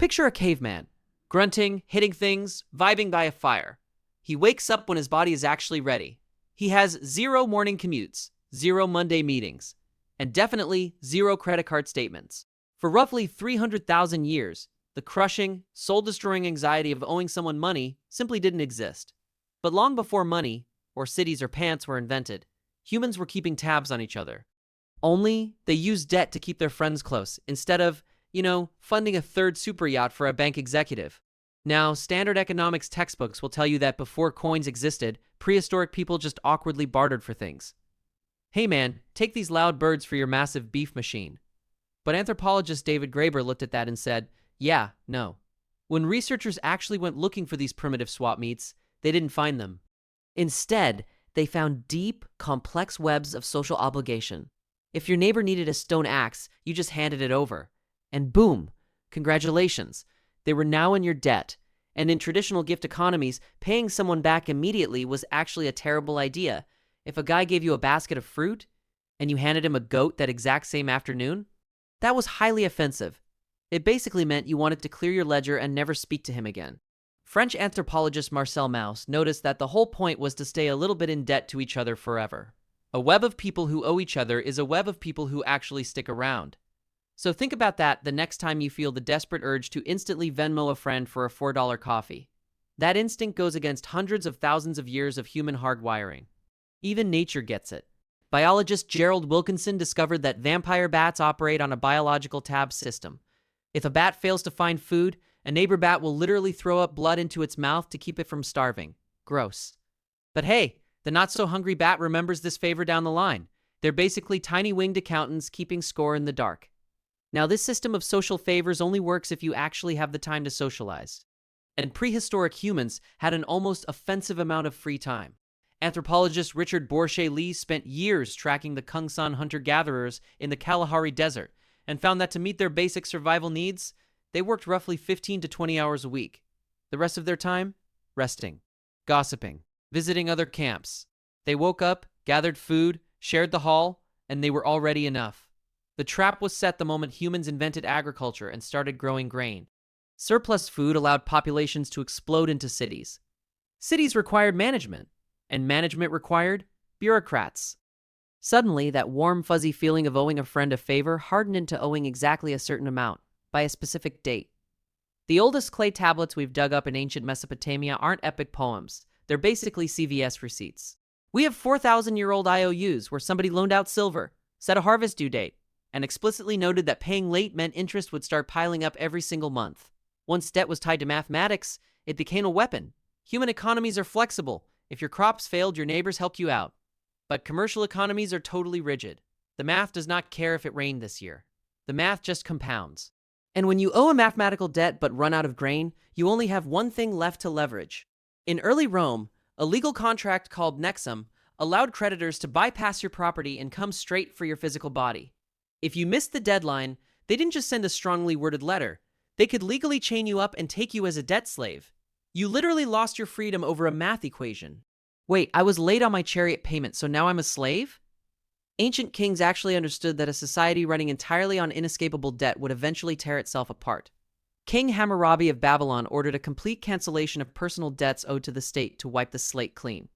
Picture a caveman, grunting, hitting things, vibing by a fire. He wakes up when his body is actually ready. He has 0 morning commutes, 0 Monday meetings, and definitely 0 credit card statements. For roughly 300,000 years, the crushing, soul-destroying anxiety of owing someone money simply didn't exist. But long before money, or cities or pants were invented, humans were keeping tabs on each other. Only they used debt to keep their friends close, instead of, funding a third super yacht for a bank executive. Now, standard economics textbooks will tell you that before coins existed, prehistoric people just awkwardly bartered for things. Hey man, take these loud birds for your massive beef machine. But anthropologist David Graeber looked at that and said, yeah, no. When researchers actually went looking for these primitive swap meets, they didn't find them. Instead, they found deep, complex webs of social obligation. If your neighbor needed a stone axe, you just handed it over. And boom, congratulations, they were now in your debt. And in traditional gift economies, paying someone back immediately was actually a terrible idea. If a guy gave you a basket of fruit, and you handed him a goat that exact same afternoon, that was highly offensive. It basically meant you wanted to clear your ledger and never speak to him again. French anthropologist Marcel Mauss noticed that the whole point was to stay a little bit in debt to each other forever. A web of people who owe each other is a web of people who actually stick around. So think about that the next time you feel the desperate urge to instantly Venmo a friend for a $4 coffee. That instinct goes against hundreds of thousands of years of human hardwiring. Even nature gets it. Biologist Gerald Wilkinson discovered that vampire bats operate on a biological tab system. If a bat fails to find food, a neighbor bat will literally throw up blood into its mouth to keep it from starving. Gross. But hey, the not-so-hungry bat remembers this favor down the line. They're basically tiny winged accountants keeping score in the dark. Now, this system of social favors only works if you actually have the time to socialize. And prehistoric humans had an almost offensive amount of free time. Anthropologist Richard Bourchier-Lee spent years tracking the Kungsan hunter-gatherers in the Kalahari Desert and found that to meet their basic survival needs, they worked roughly 15 to 20 hours a week. The rest of their time? Resting, gossiping, visiting other camps. They woke up, gathered food, shared the haul, and they were already enough. The trap was set the moment humans invented agriculture and started growing grain. Surplus food allowed populations to explode into cities. Cities required management, and management required bureaucrats. Suddenly, that warm, fuzzy feeling of owing a friend a favor hardened into owing exactly a certain amount, by a specific date. The oldest clay tablets we've dug up in ancient Mesopotamia aren't epic poems. They're basically CVS receipts. We have 4,000-year-old IOUs where somebody loaned out silver, set a harvest due date, and explicitly noted that paying late meant interest would start piling up every single month. Once debt was tied to mathematics, it became a weapon. Human economies are flexible. If your crops failed, your neighbors helped you out. But commercial economies are totally rigid. The math does not care if it rained this year. The math just compounds. And when you owe a mathematical debt but run out of grain, you only have one thing left to leverage. In early Rome, a legal contract called nexum allowed creditors to bypass your property and come straight for your physical body. If you missed the deadline, they didn't just send a strongly worded letter. They could legally chain you up and take you as a debt slave. You literally lost your freedom over a math equation. Wait, I was late on my chariot payment, so now I'm a slave? Ancient kings actually understood that a society running entirely on inescapable debt would eventually tear itself apart. King Hammurabi of Babylon ordered a complete cancellation of personal debts owed to the state to wipe the slate clean.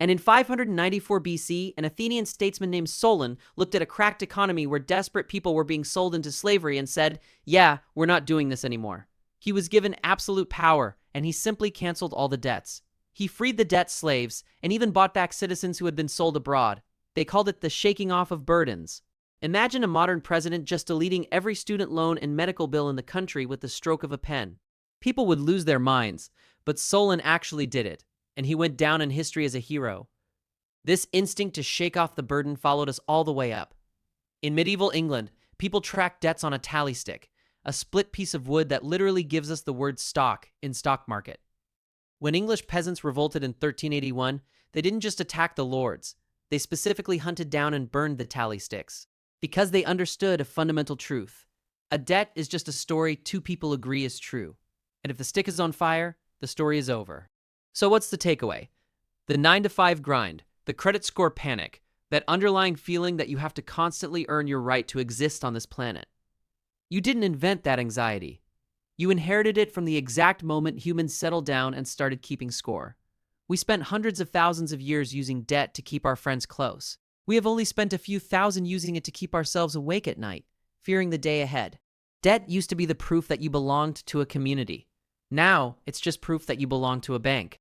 And in 594 BC, an Athenian statesman named Solon looked at a cracked economy where desperate people were being sold into slavery and said, yeah, we're not doing this anymore. He was given absolute power, and he simply canceled all the debts. He freed the debt slaves, and even bought back citizens who had been sold abroad. They called it the shaking off of burdens. Imagine a modern president just deleting every student loan and medical bill in the country with the stroke of a pen. People would lose their minds, but Solon actually did it, and he went down in history as a hero. This instinct to shake off the burden followed us all the way up. In medieval England, people tracked debts on a tally stick, a split piece of wood that literally gives us the word stock in stock market. When English peasants revolted in 1381, they didn't just attack the lords. They specifically hunted down and burned the tally sticks, because they understood a fundamental truth. A debt is just a story two people agree is true. And if the stick is on fire, the story is over. So what's the takeaway? The 9-to-5 grind, the credit score panic, that underlying feeling that you have to constantly earn your right to exist on this planet. You didn't invent that anxiety. You inherited it from the exact moment humans settled down and started keeping score. We spent hundreds of thousands of years using debt to keep our friends close. We have only spent a few thousand using it to keep ourselves awake at night, fearing the day ahead. Debt used to be the proof that you belonged to a community. Now, it's just proof that you belong to a bank.